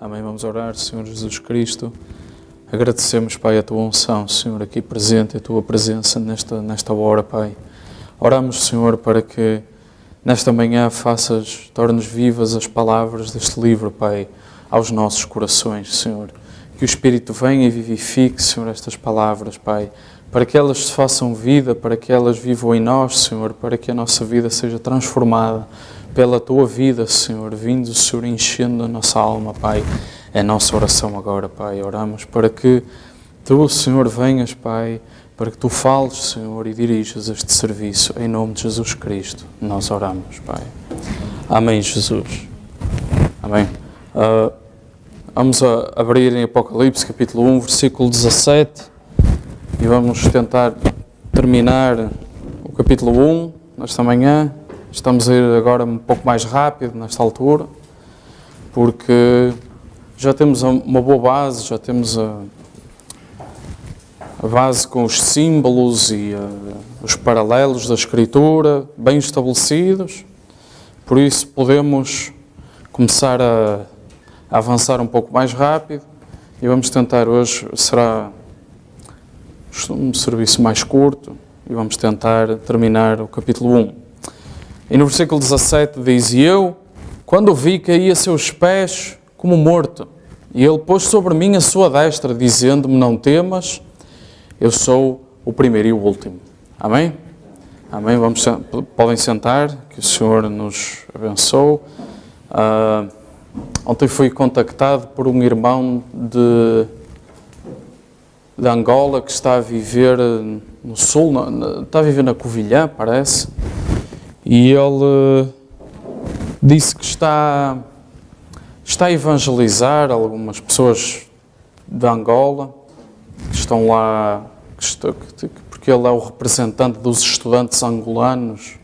Amém. Vamos orar, Senhor Jesus Cristo. Agradecemos, Pai, a Tua unção, Senhor, aqui presente, a Tua presença nesta hora, Pai. Oramos, Senhor, para que nesta manhã tornes vivas as palavras deste livro, Pai, aos nossos corações, Senhor. Que o Espírito venha e vivifique, Senhor, estas palavras, Pai, para que elas se façam vida, para que elas vivam em nós, Senhor, para que a nossa vida seja transformada pela Tua vida, Senhor, vindo, Senhor, enchendo a nossa alma, Pai. É a nossa oração agora, Pai. Oramos para que Tu, Senhor, venhas, Pai, para que Tu fales, Senhor, e dirijas este serviço. Em nome de Jesus Cristo, nós oramos, Pai. Amém, Jesus. Amém. Vamos abrir em Apocalipse, capítulo 1, versículo 17, e vamos tentar terminar o capítulo 1 nesta manhã. Estamos a ir agora um pouco mais rápido nesta altura, porque já temos uma boa base, já temos a base com os símbolos e os paralelos da Escritura bem estabelecidos, por isso podemos começar a avançar um pouco mais rápido e vamos tentar hoje, será um serviço mais curto e vamos tentar terminar o capítulo 1. E no versículo 17 diz: E eu, quando o vi, caí a seus pés como morto, e ele pôs sobre mim a sua destra, dizendo-me: Não temas, eu sou o primeiro e o último. Amém? Amém? Podem sentar, que o Senhor nos abençoe. Ontem fui contactado por um irmão de Angola que está a viver no sul, está a viver na Covilhã, parece, e ele disse que está a evangelizar algumas pessoas de Angola que estão lá, porque ele é o representante dos estudantes angolanos,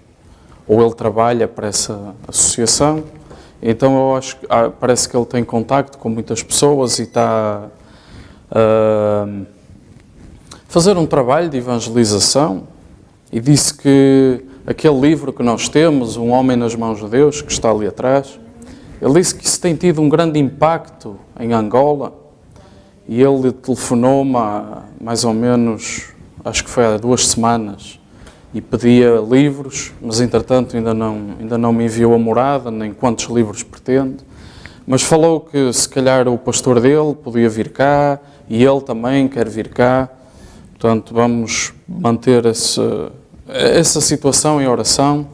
ou ele trabalha para essa associação. Então eu acho que parece que ele tem contacto com muitas pessoas e está a fazer um trabalho de evangelização, e disse que aquele livro que nós temos, Um Homem nas Mãos de Deus, que está ali atrás, ele disse que isso tem tido um grande impacto em Angola, e ele telefonou-me há mais ou menos, acho que foi há 2 semanas, e pedia livros, mas entretanto ainda não me enviou a morada, nem quantos livros pretende, mas falou que se calhar o pastor dele podia vir cá, e ele também quer vir cá. Portanto, vamos manter essa situação em oração,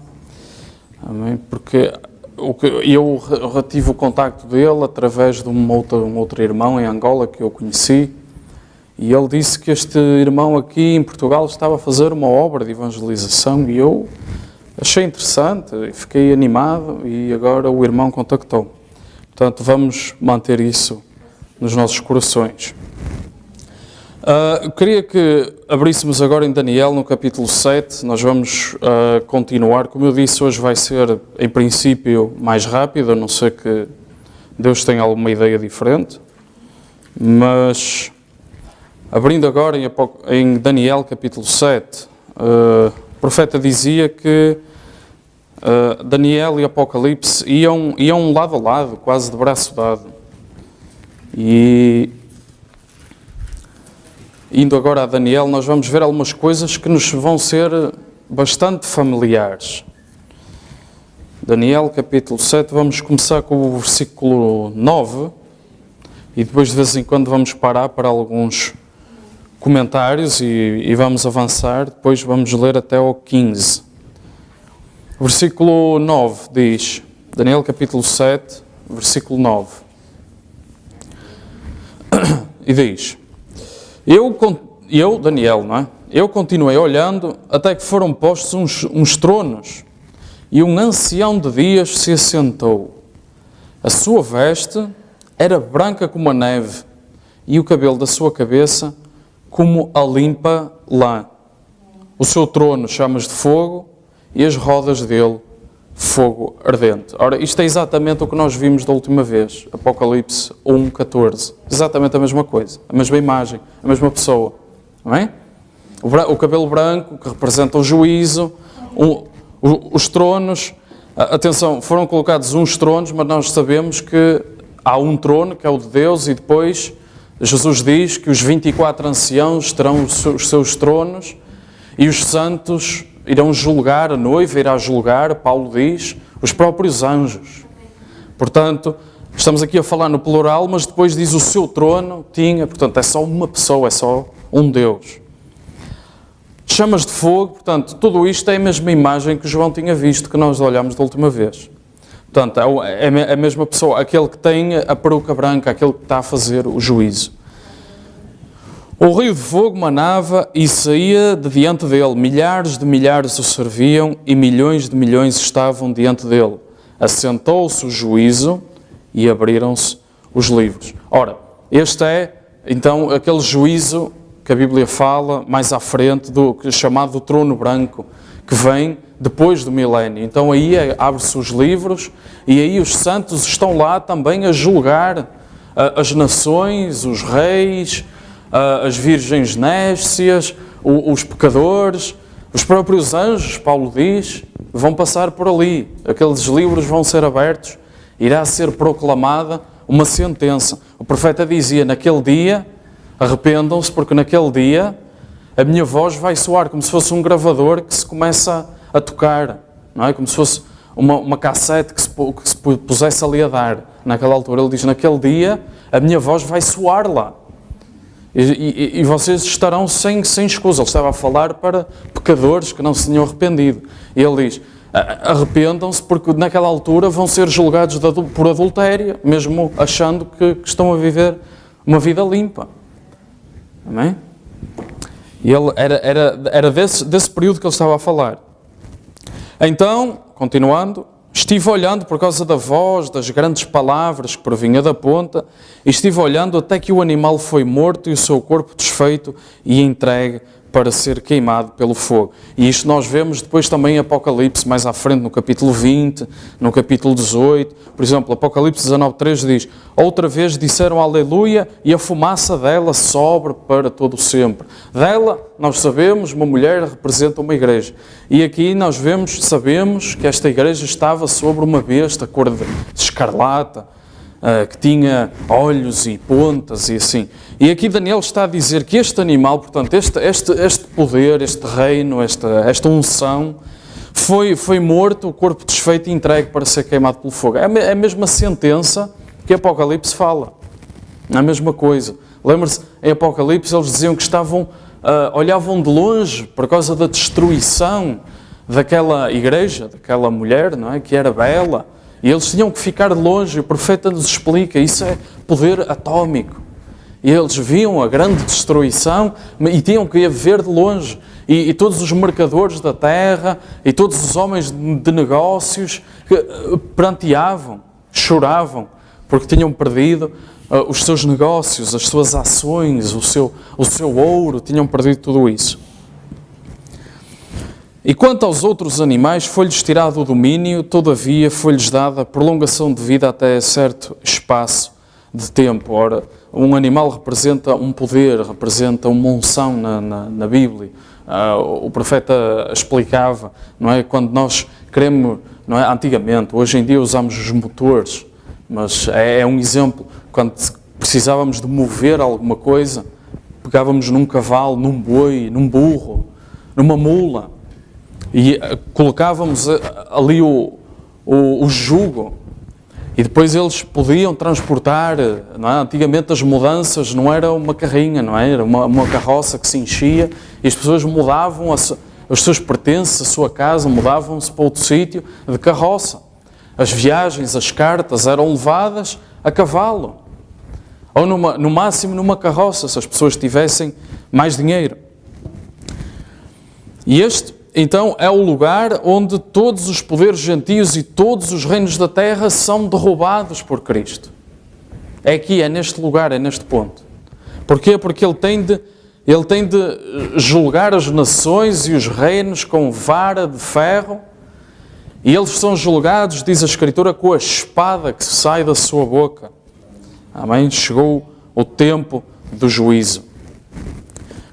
amém? Porque eu tive o contacto dele através de um outro irmão em Angola que eu conheci, e ele disse que este irmão aqui em Portugal estava a fazer uma obra de evangelização, e eu achei interessante, fiquei animado, e agora o irmão contactou. Portanto, vamos manter isso nos nossos corações. Eu queria que abríssemos agora em Daniel, no capítulo 7, nós vamos continuar. Como eu disse, hoje vai ser, em princípio, mais rápido, a não ser que Deus tenha alguma ideia diferente. Mas, abrindo agora em Daniel, capítulo 7, o profeta dizia que Daniel e Apocalipse iam lado a lado, quase de braço dado. E indo agora a Daniel, nós vamos ver algumas coisas que nos vão ser bastante familiares. Daniel, capítulo 7, vamos começar com o versículo 9, e depois de vez em quando vamos parar para alguns comentários e vamos avançar, depois vamos ler até ao 15. O versículo 9 diz, Daniel, capítulo 7, versículo 9, e diz: Eu, Daniel, não é? Eu continuei olhando até que foram postos uns tronos, e um ancião de dias se assentou. A sua veste era branca como a neve, e o cabelo da sua cabeça como a limpa lã. O seu trono chamas de fogo, e as rodas dele fogo ardente. Ora, isto é exatamente o que nós vimos da última vez, Apocalipse 1:14. Exatamente a mesma coisa, a mesma imagem, a mesma pessoa. Não é? O cabelo branco, que representa o juízo, os tronos. Atenção, foram colocados uns tronos, mas nós sabemos que há um trono que é o de Deus e depois Jesus diz que os 24 anciãos terão os seus tronos e os santos irão julgar, a noiva irá julgar, Paulo diz, os próprios anjos. Portanto, estamos aqui a falar no plural, mas depois diz o seu trono tinha, portanto, é só uma pessoa, é só um Deus. Chamas de fogo, portanto, tudo isto é a mesma imagem que João tinha visto, que nós olhámos da última vez. Portanto, é a mesma pessoa, aquele que tem a peruca branca, aquele que está a fazer o juízo. O rio de fogo manava e saía de diante dele. Milhares de milhares o serviam e milhões de milhões estavam diante dele. Assentou-se o juízo e abriram-se os livros. Ora, este é, então, aquele juízo que a Bíblia fala mais à frente, chamado do trono branco, que vem depois do milénio. Então aí abre-se os livros e aí os santos estão lá também a julgar as nações, os reis, as virgens nécias, os pecadores, os próprios anjos, Paulo diz, vão passar por ali. Aqueles livros vão ser abertos, irá ser proclamada uma sentença. O profeta dizia, naquele dia, arrependam-se, porque naquele dia a minha voz vai soar como se fosse um gravador que se começa a tocar, não é? Como se fosse uma cassete que se pusesse ali a dar. Naquela altura, ele diz, naquele dia a minha voz vai soar lá. E vocês estarão sem escusa. Ele estava a falar para pecadores que não se tinham arrependido. E ele diz, arrependam-se porque naquela altura vão ser julgados por adultério, mesmo achando que estão a viver uma vida limpa. Amém? E ele era desse período que ele estava a falar. Então, continuando, estive olhando por causa da voz, das grandes palavras que provinha da ponta, e estive olhando até que o animal foi morto e o seu corpo desfeito e entregue para ser queimado pelo fogo. E isto nós vemos depois também em Apocalipse, mais à frente, no capítulo 20, no capítulo 18. Por exemplo, Apocalipse 19:3 diz, outra vez disseram aleluia e a fumaça dela sobe para todo sempre. Dela, nós sabemos, uma mulher representa uma igreja. E aqui nós sabemos que esta igreja estava sobre uma besta, cor de escarlata, que tinha olhos e pontas e assim. E aqui Daniel está a dizer que este animal, portanto, este poder, este reino, esta unção, foi morto, o corpo desfeito e entregue para ser queimado pelo fogo. É a mesma sentença que Apocalipse fala. É a mesma coisa. Lembra-se, em Apocalipse eles diziam que olhavam de longe por causa da destruição daquela igreja, daquela mulher, não é? Que era bela. E eles tinham que ficar de longe, o profeta nos explica, isso é poder atômico. E eles viam a grande destruição e tinham que ir ver de longe. E todos os mercadores da terra e todos os homens de negócios pranteavam, choravam, porque tinham perdido os seus negócios, as suas ações, o seu ouro, tinham perdido tudo isso. E quanto aos outros animais, foi-lhes tirado o domínio, todavia foi-lhes dada prolongação de vida até certo espaço de tempo. Ora, um animal representa um poder, representa uma unção na Bíblia. O profeta explicava, não é? Quando nós queremos, não é? Antigamente, hoje em dia usamos os motores, mas é um exemplo. Quando precisávamos de mover alguma coisa, pegávamos num cavalo, num boi, num burro, numa mula, e colocávamos ali o jugo, e depois eles podiam transportar, não é? Antigamente as mudanças não era uma carrinha, não é? Era uma carroça que se enchia, e as pessoas mudavam os seus pertences, a sua casa, mudavam-se para outro sítio de carroça. As viagens, as cartas eram levadas a cavalo, ou no máximo numa carroça, se as pessoas tivessem mais dinheiro. E este, então, é o lugar onde todos os poderes gentios e todos os reinos da terra são derrubados por Cristo. É aqui, é neste lugar, é neste ponto. Porquê? Porque Ele tem de julgar as nações e os reinos com vara de ferro, e eles são julgados, diz a Escritura, com a espada que sai da sua boca. Amém? Chegou o tempo do juízo.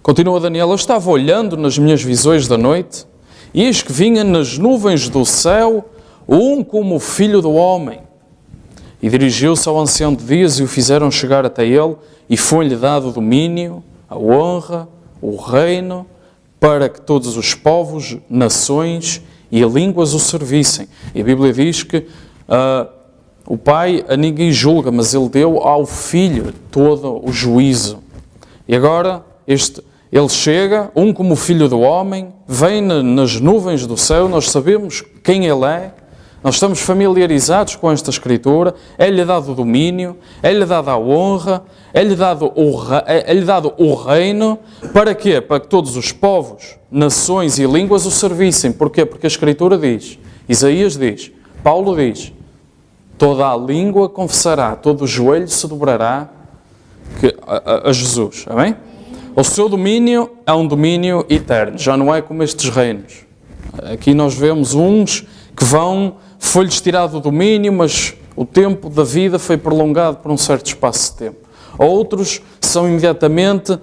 Continua Daniel, eu estava olhando nas minhas visões da noite, e eis que vinha nas nuvens do céu um como o Filho do Homem. E dirigiu-se ao ancião de dias e o fizeram chegar até ele, e foi-lhe dado o domínio, a honra, o reino, para que todos os povos, nações e línguas o servissem. E a Bíblia diz que o Pai a ninguém julga, mas Ele deu ao Filho todo o juízo. E agora Ele chega, como o Filho do Homem, vem nas nuvens do céu, nós sabemos quem Ele é, nós estamos familiarizados com esta Escritura, é-lhe dado o domínio, é-lhe dada a honra, é-lhe dado o reino, para quê? Para que todos os povos, nações e línguas o servissem. Porquê? Porque a Escritura diz, Isaías diz, Paulo diz, toda a língua confessará, todo o joelho se dobrará a Jesus. Amém? O seu domínio é um domínio eterno, já não é como estes reinos. Aqui nós vemos uns que foi-lhes tirado o domínio, mas o tempo da vida foi prolongado por um certo espaço de tempo. Outros são imediatamente,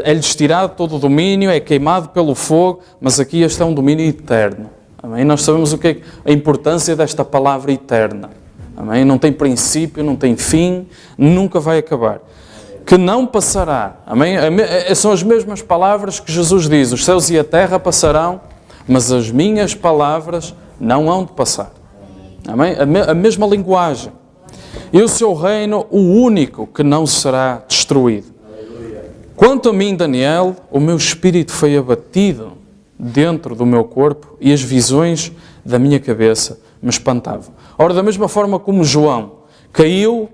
é-lhes tirado todo o domínio, é queimado pelo fogo, mas aqui este é um domínio eterno. Amém? Nós sabemos o que é a importância desta palavra eterna. Amém? Não tem princípio, não tem fim, nunca vai acabar. Que não passará. Amém? São as mesmas palavras que Jesus diz, os céus e a terra passarão, mas as minhas palavras não hão de passar. Amém? A mesma linguagem. E o seu reino, o único que não será destruído. Quanto a mim, Daniel, o meu espírito foi abatido dentro do meu corpo e as visões da minha cabeça me espantavam. Ora, da mesma forma como João caiu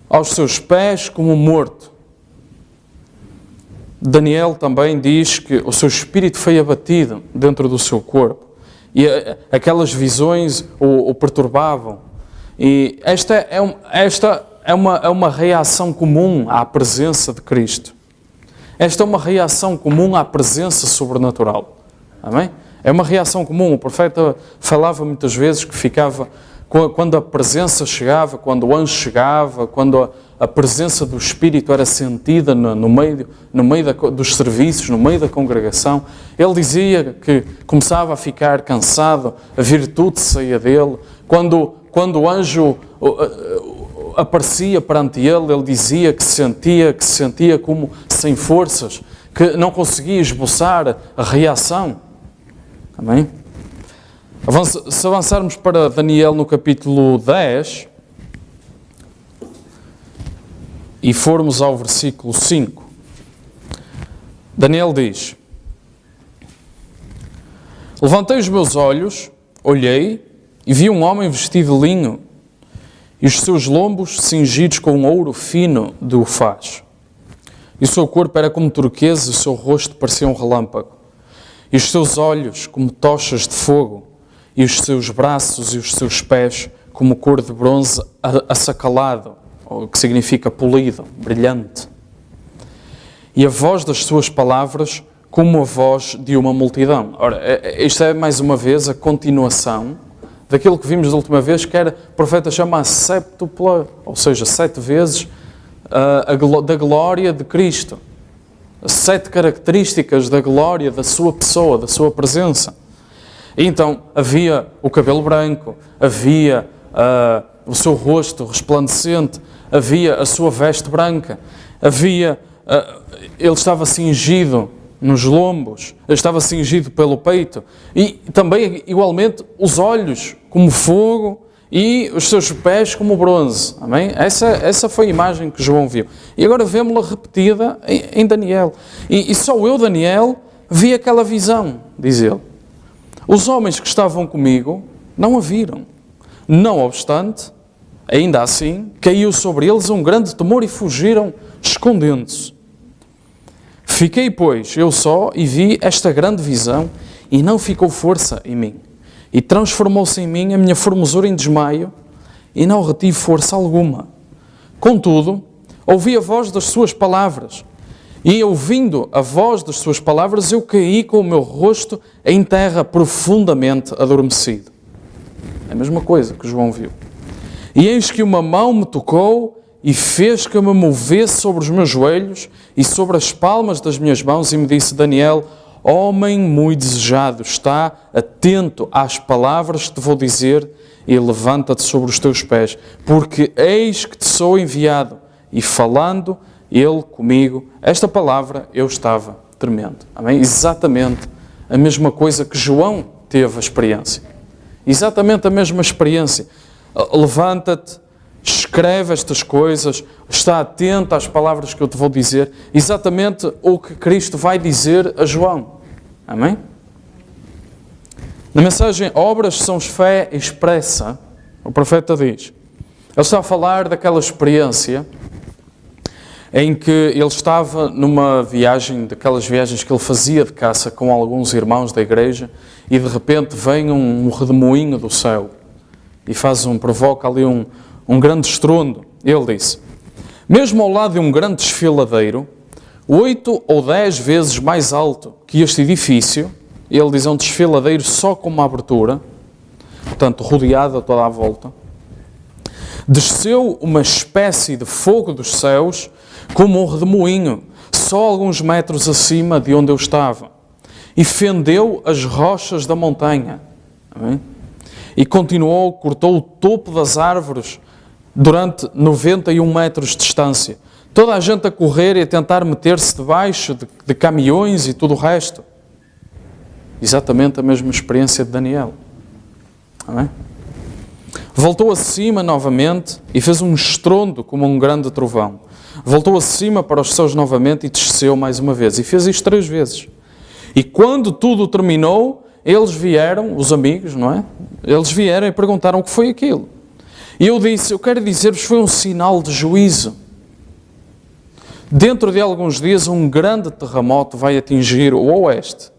aos seus pés como morto, Daniel também diz que o seu espírito foi abatido dentro do seu corpo e aquelas visões o perturbavam. E esta é uma reação comum à presença de Cristo. Esta é uma reação comum à presença sobrenatural. Amém? É uma reação comum. O profeta falava muitas vezes que ficava, quando a presença chegava, quando o anjo chegava, quando a presença do Espírito era sentida no meio dos serviços, no meio da congregação, ele dizia que começava a ficar cansado, a virtude saía dele. Quando o anjo aparecia perante ele dizia que se sentia como sem forças, que não conseguia esboçar a reação. Amém? Se avançarmos para Daniel no capítulo 10 e formos ao versículo 5, Daniel diz: levantei os meus olhos, olhei e vi um homem vestido de linho e os seus lombos cingidos com ouro fino de ufaz. E o seu corpo era como turquesa e o seu rosto parecia um relâmpago. E os seus olhos como tochas de fogo e os seus braços e os seus pés como cor de bronze assacalado, o que significa polido, brilhante. E a voz das suas palavras como a voz de uma multidão. Ora, isto é mais uma vez a continuação daquilo que vimos da última vez, que era, o profeta chama a séptupla, ou seja, 7 vezes da glória de Cristo. 7 características da glória da sua pessoa, da sua presença. E então havia o cabelo branco, havia o seu rosto resplandecente, havia a sua veste branca, ele estava cingido nos lombos, ele estava cingido pelo peito e também igualmente os olhos como fogo e os seus pés como bronze. Amém? Essa foi a imagem que João viu. E agora vemos-la repetida em Daniel. E só eu, Daniel, vi aquela visão, diz ele. Os homens que estavam comigo não a viram. Não obstante, ainda assim, caiu sobre eles um grande temor e fugiram, escondendo-se. Fiquei, pois, eu só e vi esta grande visão e não ficou força em mim. E transformou-se em mim a minha formosura em desmaio e não retive força alguma. Contudo, ouvi a voz das suas palavras e, ouvindo a voz das suas palavras, eu caí com o meu rosto em terra profundamente adormecido. É a mesma coisa que João viu. E eis que uma mão me tocou e fez que eu me movesse sobre os meus joelhos e sobre as palmas das minhas mãos e me disse: Daniel, homem muito desejado, está atento às palavras que te vou dizer e levanta-te sobre os teus pés, porque eis que te sou enviado. E falando ele comigo, esta palavra, eu estava tremendo. Amém? Exatamente a mesma coisa que João teve a experiência. Exatamente a mesma experiência. Levanta-te, escreve estas coisas, está atento às palavras que eu te vou dizer. Exatamente o que Cristo vai dizer a João. Amém? Na mensagem Obras são fé expressa, o profeta diz, ele está a falar daquela experiência em que ele estava numa viagem, daquelas viagens que ele fazia de caça com alguns irmãos da igreja, e de repente vem um redemoinho do céu e provoca ali um grande estrondo. Ele disse, mesmo ao lado de um grande desfiladeiro, 8 ou 10 vezes mais alto que este edifício, ele diz, um desfiladeiro só com uma abertura, portanto rodeado a toda a volta, desceu uma espécie de fogo dos céus como um redemoinho, só alguns metros acima de onde eu estava, e fendeu as rochas da montanha. Amém? E continuou, cortou o topo das árvores durante 91 metros de distância. Toda a gente a correr e a tentar meter-se debaixo de caminhões e tudo o resto. Exatamente a mesma experiência de Daniel. Amém? Voltou acima novamente e fez um estrondo como um grande trovão. Voltou acima para os céus novamente e desceu mais uma vez. E fez isto 3 vezes. E quando tudo terminou, eles vieram, os amigos, não é? Eles vieram e perguntaram o que foi aquilo. E eu disse, eu quero dizer-vos, foi um sinal de juízo. Dentro de alguns dias, um grande terremoto vai atingir o oeste.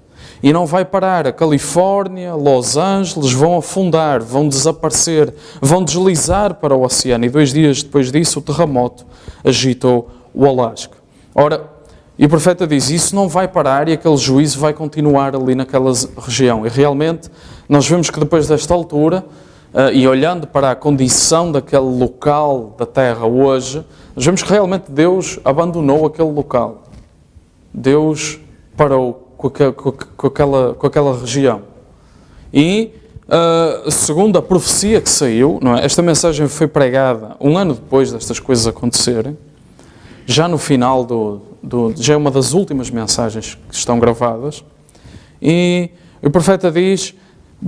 E não vai parar. A Califórnia, Los Angeles vão afundar, vão desaparecer, vão deslizar para o oceano. E 2 dias depois disso, o terremoto agitou o Alasca. Ora, e o profeta diz, isso não vai parar e aquele juízo vai continuar ali naquela região. E realmente, nós vemos que depois desta altura, e olhando para a condição daquele local da terra hoje, nós vemos que realmente Deus abandonou aquele local. Deus parou com aquela região. E, segundo a profecia que saiu, não é? Esta mensagem foi pregada 1 ano depois destas coisas acontecerem, já no final já é uma das últimas mensagens que estão gravadas, e o profeta diz,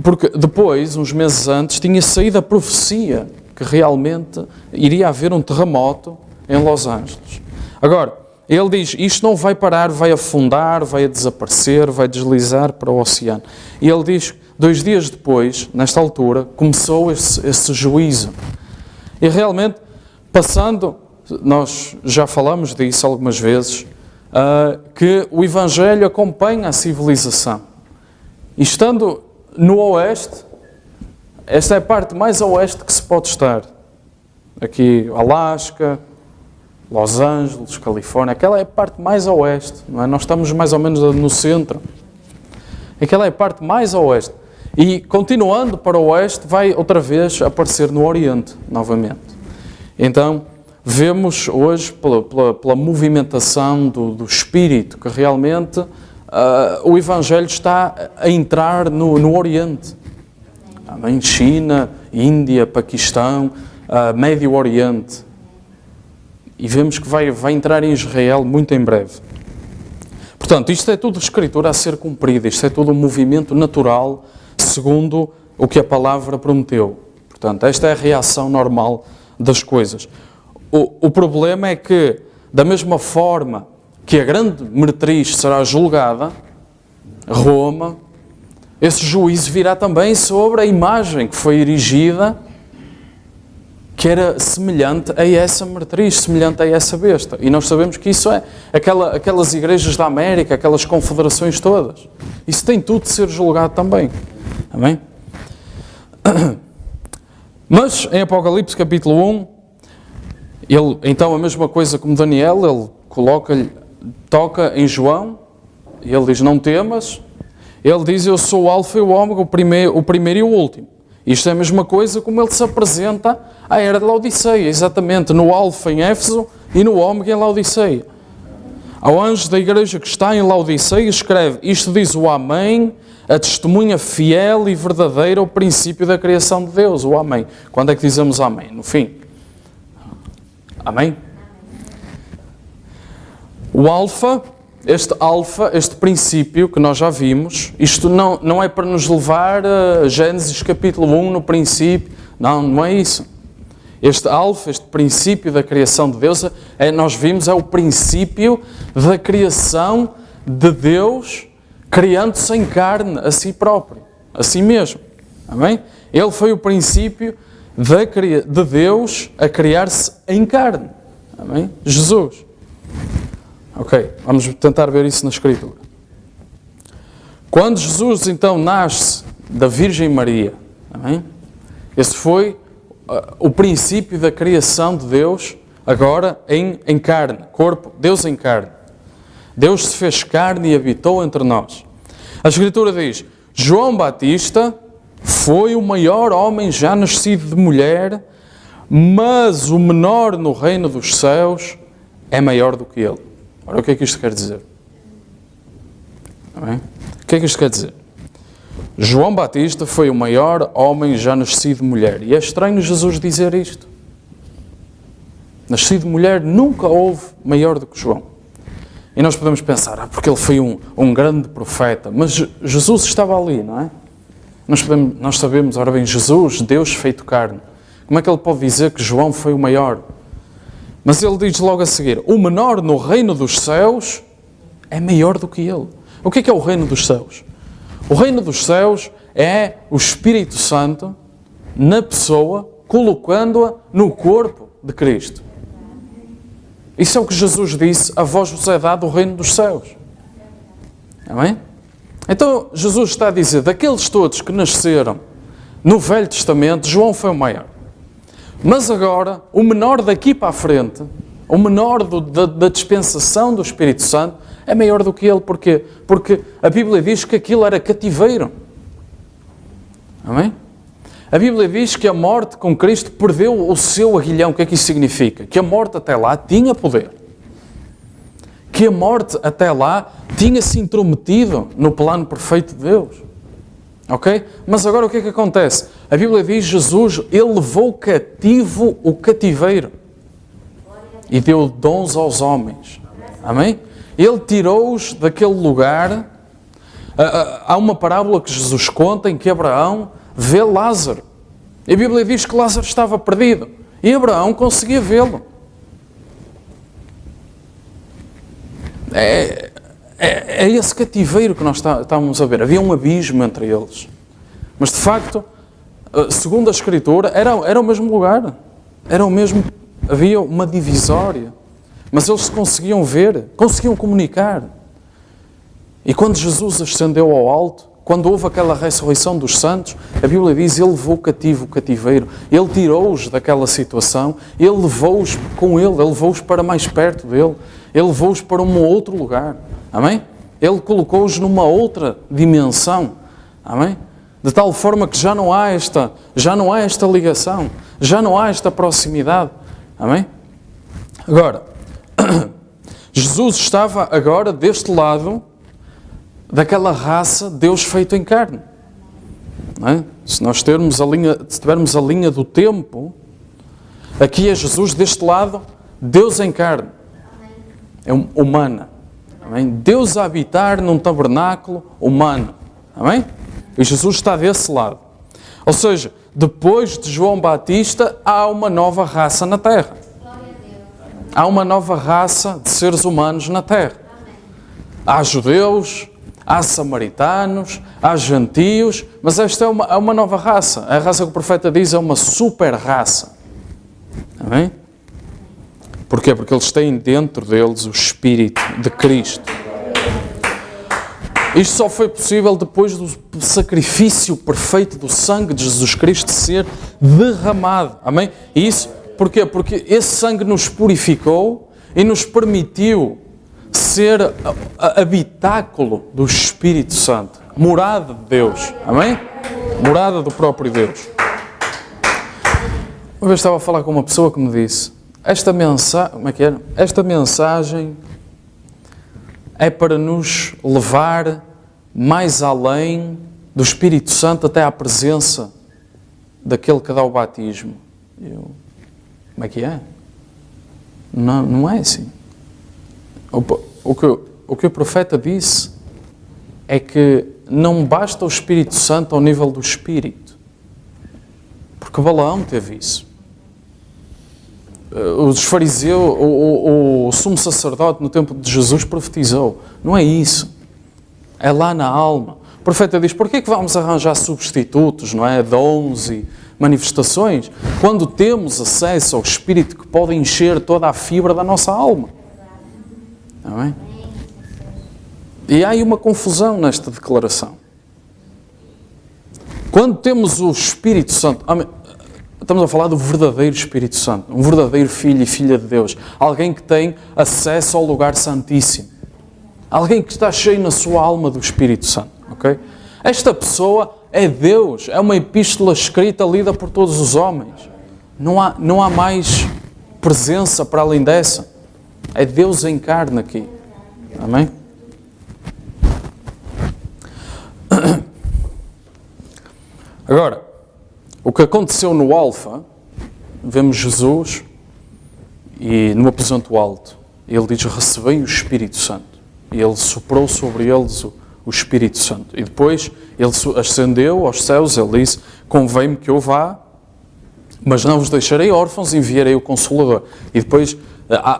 porque depois, uns meses antes, tinha saído a profecia que realmente iria haver um terremoto em Los Angeles. Agora, ele diz, isto não vai parar, vai afundar, vai desaparecer, vai deslizar para o oceano. E ele diz, 2 dias depois, nesta altura, começou esse juízo. E realmente, passando, nós já falamos disso algumas vezes, que o Evangelho acompanha a civilização. E estando no oeste, esta é a parte mais a oeste que se pode estar. Aqui, Alasca, Los Angeles, Califórnia, aquela é a parte mais a oeste, não é? Nós estamos mais ou menos no centro. Aquela é a parte mais a oeste. E continuando para o oeste, vai outra vez aparecer no Oriente, novamente. Então, vemos hoje, pela movimentação do Espírito, que realmente o Evangelho está a entrar no Oriente. Em China, Índia, Paquistão, Médio Oriente. E vemos que vai entrar em Israel muito em breve. Portanto, isto é tudo escritura a ser cumprida, isto é tudo um movimento natural, segundo o que a palavra prometeu. Portanto, esta é a reação normal das coisas. O problema é que, da mesma forma que a grande meretriz será julgada, Roma, esse juízo virá também sobre a imagem que foi erigida, que era semelhante a essa meretriz, semelhante a essa besta. E nós sabemos que isso é aquelas igrejas da América, aquelas confederações todas. Isso tem tudo de ser julgado também. Amém? Mas, em Apocalipse capítulo 1, ele, então, a mesma coisa como Daniel, ele toca em João, e ele diz, não temas. Ele diz, eu sou o Alfa e o Ômega, o primeiro e o último. Isto é a mesma coisa como ele se apresenta à era de Laodiceia, exatamente, no Alfa em Éfeso e no Ômega em Laodiceia. Ao anjo da igreja que está em Laodiceia escreve, isto diz o Amém, a testemunha fiel e verdadeira ao princípio da criação de Deus, o amém. Quando é que dizemos amém? No fim. Amém? O alfa, este princípio que nós já vimos, isto não é para nos levar a Gênesis capítulo 1 no princípio, não é isso. Este alfa, este princípio da criação de Deus, nós vimos, é o princípio da criação de Deus, criando-se em carne, a si próprio, a si mesmo. Amém? Ele foi o princípio de Deus a criar-se em carne. Amém? Jesus. Ok, vamos tentar ver isso na Escritura. Quando Jesus então nasce da Virgem Maria, amém? Esse foi o princípio da criação de Deus, agora em carne, corpo, Deus em carne. Deus se fez carne e habitou entre nós. A Escritura diz, João Batista foi o maior homem já nascido de mulher, mas o menor no reino dos céus é maior do que ele. Ora, o que é que isto quer dizer? Amém? O que é que isto quer dizer? João Batista foi o maior homem já nascido de mulher. E é estranho Jesus dizer isto. Nascido de mulher, nunca houve maior do que João. E nós podemos pensar, porque ele foi um grande profeta. Mas Jesus estava ali, não é? Nós sabemos, ora bem, Jesus, Deus feito carne. Como é que ele pode dizer que João foi o maior? Mas ele diz logo a seguir, o menor no reino dos céus é maior do que ele. O que é o reino dos céus? O reino dos céus é o Espírito Santo na pessoa, colocando-a no corpo de Cristo. Isso é o que Jesus disse, a vós vos é dado o reino dos céus. Amém? Então, Jesus está a dizer, daqueles todos que nasceram no Velho Testamento, João foi o maior. Mas agora, o menor daqui para a frente, o menor da dispensação do Espírito Santo, é maior do que ele. Porquê? Porque a Bíblia diz que aquilo era cativeiro. Amém? A Bíblia diz que a morte com Cristo perdeu o seu aguilhão. O que é que isso significa? Que a morte até lá tinha poder. Que a morte até lá tinha-se intrometido no plano perfeito de Deus. Ok? Mas agora o que é que acontece? A Bíblia diz, Jesus, ele levou cativo o cativeiro e deu dons aos homens. Amém? Ele tirou-os daquele lugar. Há uma parábola que Jesus conta em que Abraão vê Lázaro. E a Bíblia diz que Lázaro estava perdido. E Abraão conseguia vê-lo. É esse cativeiro que nós estávamos a ver. Havia um abismo entre eles. Mas de facto, segundo a Escritura, era o mesmo lugar. Era o mesmo. Havia uma divisória. Mas eles se conseguiam ver, conseguiam comunicar. E quando Jesus ascendeu ao alto, quando houve aquela ressurreição dos santos, a Bíblia diz, ele levou cativo o cativeiro, ele tirou-os daquela situação, ele levou-os com ele levou-os para mais perto dele, ele levou-os para um outro lugar. Amém? Ele colocou-os numa outra dimensão. Amém? De tal forma que já não há esta ligação, já não há esta proximidade. Amém? Agora, Jesus estava agora deste lado daquela raça Deus feito em carne. Não é? Se nós tivermos a linha do tempo, aqui é Jesus deste lado, Deus em carne. É humana. Amém? Deus a habitar num tabernáculo humano. Amém? E Jesus está desse lado. Ou seja, depois de João Batista, há uma nova raça na Terra. Há uma nova raça de seres humanos na Terra. Há judeus, há samaritanos, há gentios, mas esta é uma nova raça. A raça que o profeta diz é uma super raça. Amém? Porquê? Porque eles têm dentro deles o Espírito de Cristo. Isto só foi possível depois do sacrifício perfeito do sangue de Jesus Cristo ser derramado. Amém? E isso, porquê? Porque esse sangue nos purificou e nos permitiu ser habitáculo do Espírito Santo. Morada de Deus. Amém? Morada do próprio Deus. Uma vez estava a falar com uma pessoa que me disse, esta mensagem é para nos levar mais além do Espírito Santo até à presença daquele que dá o batismo. Como é que é? Não é assim. O que o profeta disse é que não basta o Espírito Santo ao nível do Espírito. Porque Balaão teve isso. Os fariseus, o sumo sacerdote no tempo de Jesus profetizou. Não é isso. É lá na alma. O profeta diz, porquê que vamos arranjar substitutos, não é? Dons e manifestações, quando temos acesso ao Espírito que pode encher toda a fibra da nossa alma. Amém? E há aí uma confusão nesta declaração. Quando temos o Espírito Santo, estamos a falar do verdadeiro Espírito Santo, um verdadeiro filho e filha de Deus, alguém que tem acesso ao lugar santíssimo, alguém que está cheio na sua alma do Espírito Santo, ok? Esta pessoa é Deus, é uma epístola escrita, lida por todos os homens. Não há mais presença para além dessa. É Deus em carne aqui. Amém? Agora, o que aconteceu no Alfa, vemos Jesus e no aposento alto, ele diz, recebei o Espírito Santo. E ele soprou sobre eles o Espírito Santo. E depois ele ascendeu aos céus, ele disse, convém-me que eu vá, mas não vos deixarei órfãos, enviarei o Consolador. E depois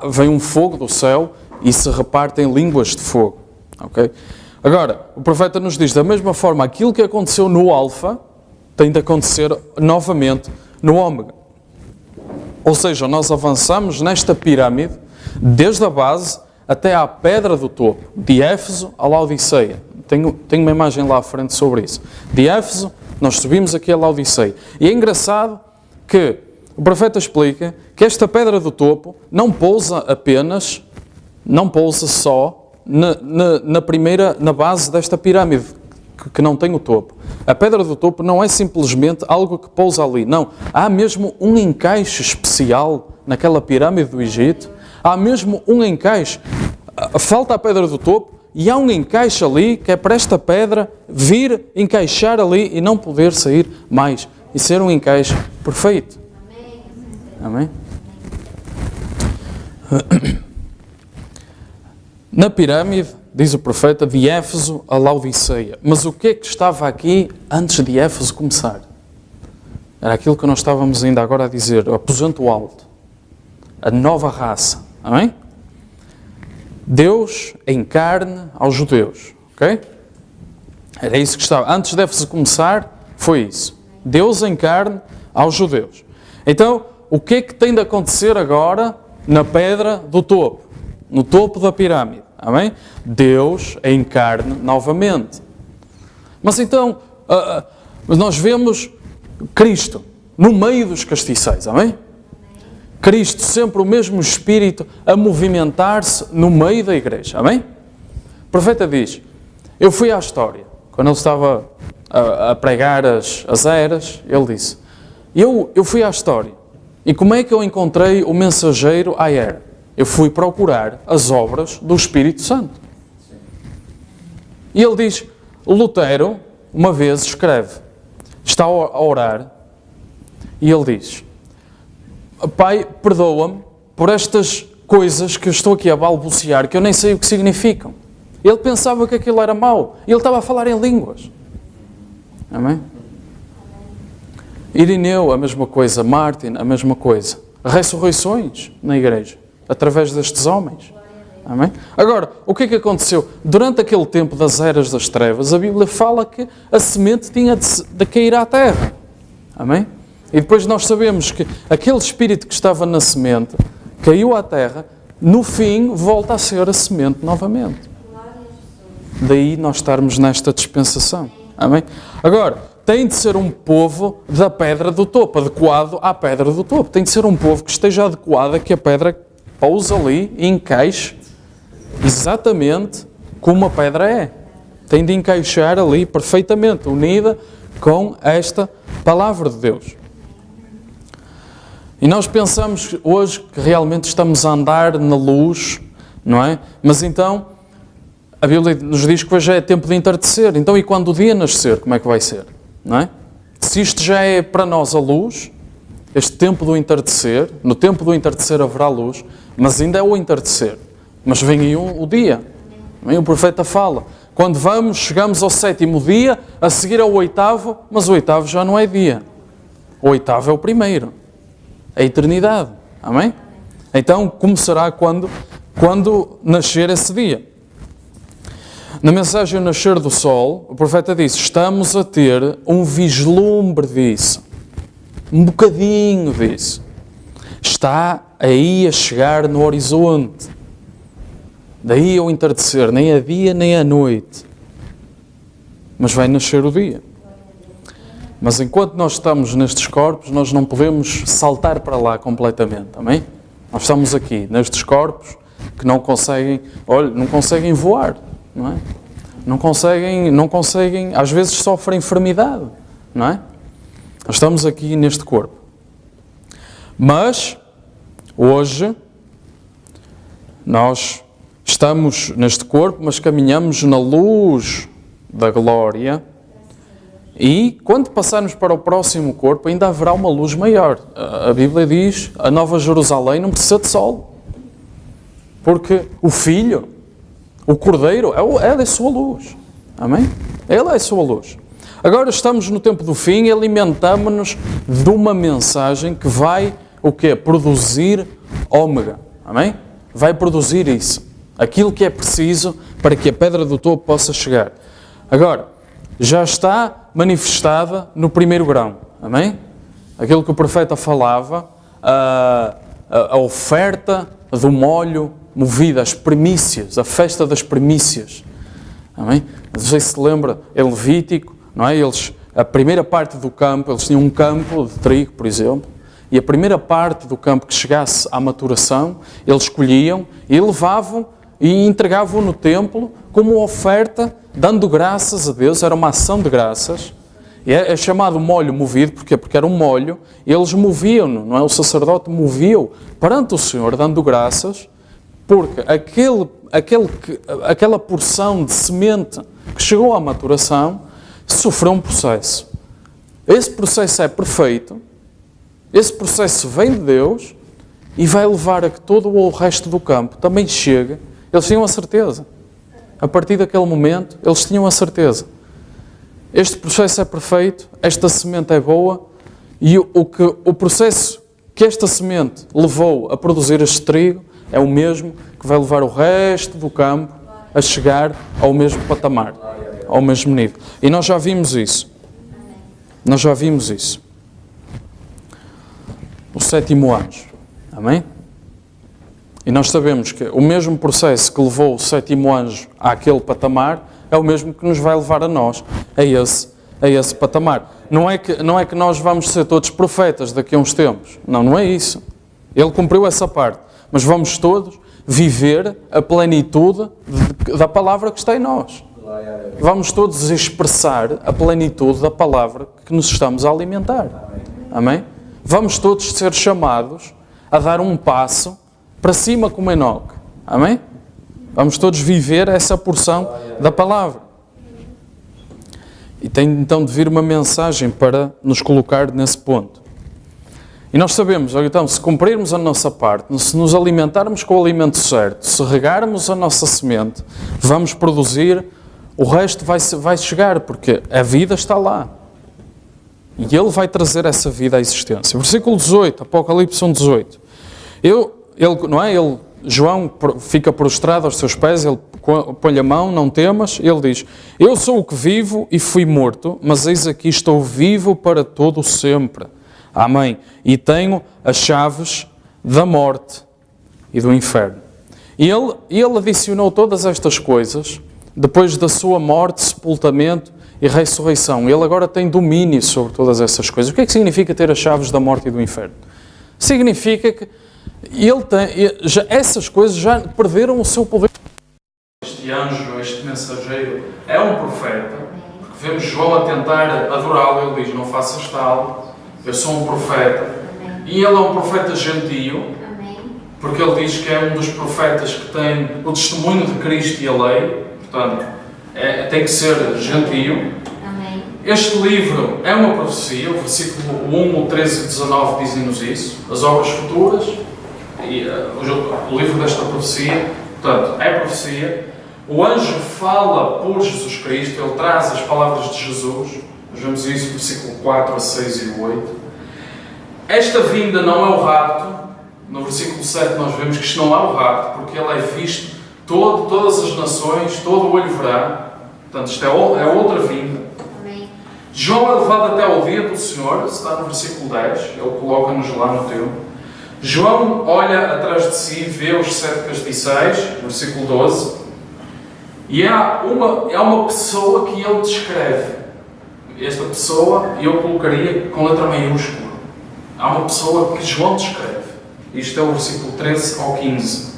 vem um fogo do céu e se repartem línguas de fogo. Okay? Agora, o profeta nos diz, da mesma forma, aquilo que aconteceu no Alfa tem de acontecer novamente no Ômega. Ou seja, nós avançamos nesta pirâmide, desde a base até à pedra do topo, de Éfeso a Laodiceia. Tenho uma imagem lá à frente sobre isso. De Éfeso, nós subimos aqui a Laodiceia. E é engraçado que o profeta explica que esta pedra do topo não pousa só na base desta pirâmide, que não tem o topo. A pedra do topo não é simplesmente algo que pousa ali. Não, há mesmo um encaixe especial naquela pirâmide do Egito. Há mesmo um encaixe. Falta a pedra do topo e há um encaixe ali que é para esta pedra vir encaixar ali e não poder sair mais. E ser um encaixe perfeito. Amém? Na pirâmide, diz o profeta, de Éfeso a Laodiceia. Mas o que é que estava aqui antes de Éfeso começar? Era aquilo que nós estávamos ainda agora a dizer, o aposento alto. A nova raça. Amém? Deus em carne aos judeus. Ok? Era isso que estava. Antes de Éfeso começar, foi isso. Deus em carne aos judeus. Então, o que é que tem de acontecer agora na pedra do topo? No topo da pirâmide. Amém? Deus em carne novamente. Mas então, nós vemos Cristo no meio dos castiçais. Amém? Cristo, sempre o mesmo Espírito a movimentar-se no meio da igreja. Amém? O profeta diz, eu fui à história. Quando ele estava a pregar as eras, ele disse, eu fui à história. E como é que eu encontrei o mensageiro à era? Eu fui procurar as obras do Espírito Santo. E ele diz, Lutero, uma vez escreve, está a orar, e ele diz, Pai, perdoa-me por estas coisas que eu estou aqui a balbuciar, que eu nem sei o que significam. Ele pensava que aquilo era mau. Ele estava a falar em línguas. Amém? Irineu, a mesma coisa. Martin, a mesma coisa. Ressurreições na igreja, através destes homens. Amém? Agora, o que é que aconteceu? Durante aquele tempo das eras das trevas, a Bíblia fala que a semente tinha de cair à terra. Amém? E depois nós sabemos que aquele espírito que estava na semente caiu à terra, no fim volta a ser a semente novamente. Daí nós estarmos nesta dispensação. Amém? Agora, tem de ser um povo da pedra do topo, adequado à pedra do topo. Tem de ser um povo que esteja adequado a que a pedra pousa ali e encaixe exatamente como a pedra é. Tem de encaixar ali perfeitamente, unida com esta palavra de Deus. E nós pensamos hoje que realmente estamos a andar na luz, não é? Mas então, a Bíblia nos diz que hoje é tempo de entardecer. Então, e quando o dia nascer, como é que vai ser? Não é? Se isto já é para nós a luz, este tempo do entardecer, no tempo do entardecer haverá luz, mas ainda é o entardecer. Mas vem aí o dia. Vem o profeta fala. Quando chegamos ao 7º dia, a seguir ao 8º, mas o 8º já não é dia. O 8º é o primeiro. É a eternidade. Amém? Então, começará quando nascer esse dia. Na mensagem O Nascer do Sol, o profeta disse, estamos a ter um vislumbre disso. Um bocadinho disso. Está aí a chegar no horizonte. Daí ao entardecer, nem a dia nem a noite. Mas vai nascer o dia. Mas enquanto nós estamos nestes corpos, nós não podemos saltar para lá completamente, amém? Nós estamos aqui, nestes corpos, que não conseguem voar, não é? Não conseguem, às vezes sofrem enfermidade, não é? Nós estamos aqui neste corpo. Mas, hoje, nós estamos neste corpo, mas caminhamos na luz da glória e quando passarmos para o próximo corpo ainda haverá uma luz maior. A Bíblia diz, a Nova Jerusalém não precisa de sol, porque o Filho, o Cordeiro, ele é a sua luz. Amém? Ele é a sua luz. Agora estamos no tempo do fim e alimentamos-nos de uma mensagem que vai, o quê? Produzir ômega. Amém? Vai produzir isso. Aquilo que é preciso para que a pedra do topo possa chegar. Agora, já está manifestada no primeiro grão. Amém? Aquilo que o profeta falava, a oferta do molho movido, as primícias, a festa das primícias. Amém? Não sei se lembra, é Levítico, não é? A primeira parte do campo, eles tinham um campo de trigo, por exemplo, e a primeira parte do campo que chegasse à maturação, eles colhiam e levavam e entregavam no templo como oferta, dando graças a Deus, era uma ação de graças. E é chamado molho movido, porquê? Porque era um molho, eles moviam-no, não é? O sacerdote movia-o perante o Senhor, dando graças, porque aquela porção de semente que chegou à maturação sofreu um processo. Esse processo é perfeito, esse processo vem de Deus e vai levar a que todo o resto do campo também chegue. Eles tinham a certeza. A partir daquele momento, eles tinham a certeza. Este processo é perfeito, esta semente é boa e o processo que esta semente levou a produzir este trigo é o mesmo que vai levar o resto do campo a chegar ao mesmo patamar, ao mesmo nível. E nós já vimos isso. Nós já vimos isso. O 7º anjo. Amém? E nós sabemos que o mesmo processo que levou o 7º anjo àquele patamar é o mesmo que nos vai levar a nós a esse patamar. Não é que nós vamos ser todos profetas daqui a uns tempos. Não é isso. Ele cumpriu essa parte. Mas vamos todos viver a plenitude da palavra que está em nós. Vamos todos expressar a plenitude da palavra que nos estamos a alimentar. Amém? Vamos todos ser chamados a dar um passo para cima como Enoque. Amém? Vamos todos viver essa porção da palavra. E tem então de vir uma mensagem para nos colocar nesse ponto. E nós sabemos, então, se cumprirmos a nossa parte, se nos alimentarmos com o alimento certo, se regarmos a nossa semente, vamos produzir, o resto vai chegar, porque a vida está lá. E Ele vai trazer essa vida à existência. Versículo 18, Apocalipse 1:18. João fica prostrado aos seus pés, ele põe a mão, não temas, ele diz, eu sou o que vivo e fui morto, mas eis aqui estou vivo para todo o sempre. Amém. E tenho as chaves da morte e do inferno. E ele adicionou todas estas coisas, depois da sua morte, sepultamento e ressurreição. Ele agora tem domínio sobre todas essas coisas. O que é que significa ter as chaves da morte e do inferno? Significa que essas coisas já perderam o seu poder. Este anjo, este mensageiro, é um profeta, porque vemos João a tentar adorá-lo, ele diz, não faças tal, eu sou um profeta, e ele é um profeta gentio, porque ele diz que é um dos profetas que tem o testemunho de Cristo e a lei, Portanto, tem que ser gentio. Amém. Este livro é uma profecia, o versículo 1, o 13 e 19 dizem-nos isso. As obras futuras, e, o livro desta profecia, portanto, é profecia. O anjo fala por Jesus Cristo, ele traz as palavras de Jesus. Nós vemos isso no versículo 4, a 6 e 8. Esta vinda não é o rapto. No versículo 7 nós vemos que isto não é o rapto, porque ele é visto todas as nações, todo o olho verá. Portanto, isto é outra vinda. Amém. João é levado até ao dia do Senhor, está no versículo 10, ele coloca-nos lá no teu. João olha atrás de si, vê os 7 castiçais, versículo 12, e há uma pessoa que ele descreve. Esta pessoa eu colocaria com letra maiúscula. Há uma pessoa que João descreve. Isto é o versículo 13 ao 15.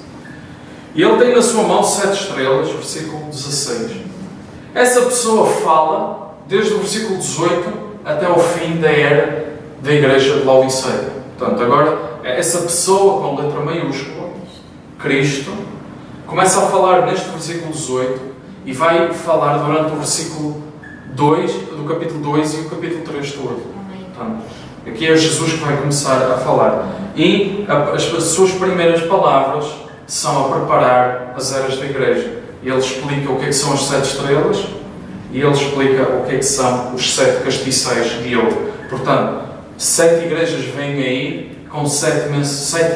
E ele tem na sua mão 7 estrelas, versículo 16. Essa pessoa fala desde o versículo 18 até ao fim da era da igreja de Laodiceia. Portanto, agora, essa pessoa com letra maiúscula, Cristo, começa a falar neste versículo 18 e vai falar durante o versículo 2, do capítulo 2 e o capítulo 3 todo. Portanto, aqui é Jesus que vai começar a falar. E as suas primeiras palavras são a preparar as eras da igreja. Ele explica o que é que são as 7 estrelas e ele explica o que é que são os 7 castiçais de ouro. Portanto, 7 igrejas vêm aí com 7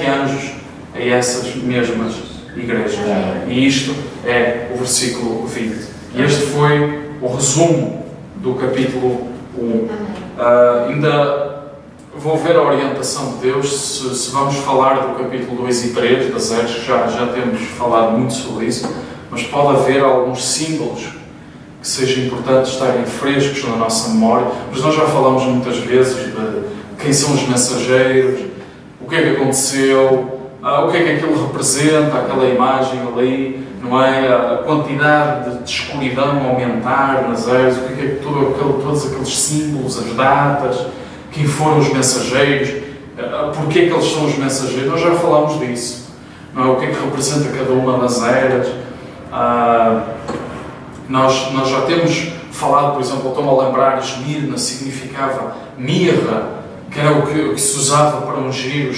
anjos a essas mesmas igrejas. E isto é o versículo 20. E este foi o resumo do capítulo 1. Ainda vou ver a orientação de Deus se vamos falar do capítulo 2 e 3 das eras, que já temos falado muito sobre isso, mas pode haver alguns símbolos que sejam importantes estarem frescos na nossa memória. Mas nós já falamos muitas vezes de quem são os mensageiros, o que é que aconteceu, o que é que aquilo representa, aquela imagem ali, não é? A quantidade de escuridão aumentar nas eras, o que é que todos aqueles símbolos, as datas, quem foram os mensageiros, porque é que eles são os mensageiros. Nós já falamos disso, não é? O que é que representa cada uma das eras. Nós já temos falado, por exemplo, estou-me a lembrar, Esmirna significava mirra, que era o que se usava para ungir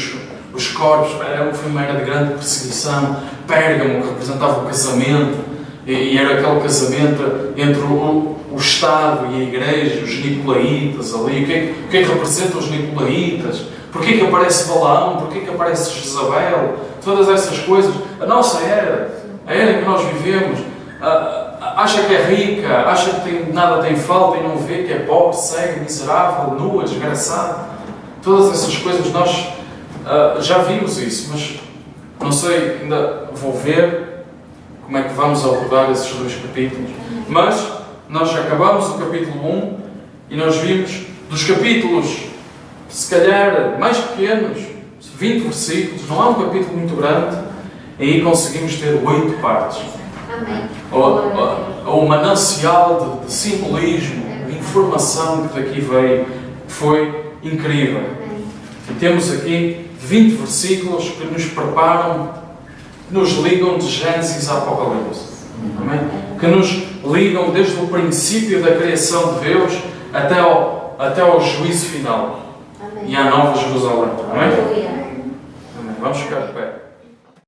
os corpos. Foi uma era de grande perseguição. Pérgamo, que representava o casamento, e era aquele casamento entre o Estado e a Igreja, os Nicolaítas ali. O que é que representam os Nicolaítas? Porquê que aparece Balaão? Porquê que aparece Jezabel? Todas essas coisas. A nossa era, a era em que nós vivemos, acha que é rica, acha que nada tem falta e não vê que é pobre, cego, miserável, nua, desgraçado. Todas essas coisas nós já vimos isso, mas não sei, ainda vou ver como é que vamos abordar esses 2 capítulos. Mas nós já acabamos o capítulo 1 e nós vimos dos capítulos, se calhar mais pequenos, 20 versículos, não é um capítulo muito grande, e aí conseguimos ter 8 partes. Amém. O manancial de simbolismo, de informação que daqui veio, foi incrível. E temos aqui 20 versículos que nos preparam, que nos ligam de Gênesis a Apocalipse. Amém? Que nos ligam desde o princípio da criação de Deus até ao juízo final. Amém. E à Nova Jerusalém. Amém? Aleluia. Amém. Vamos ficar de pé.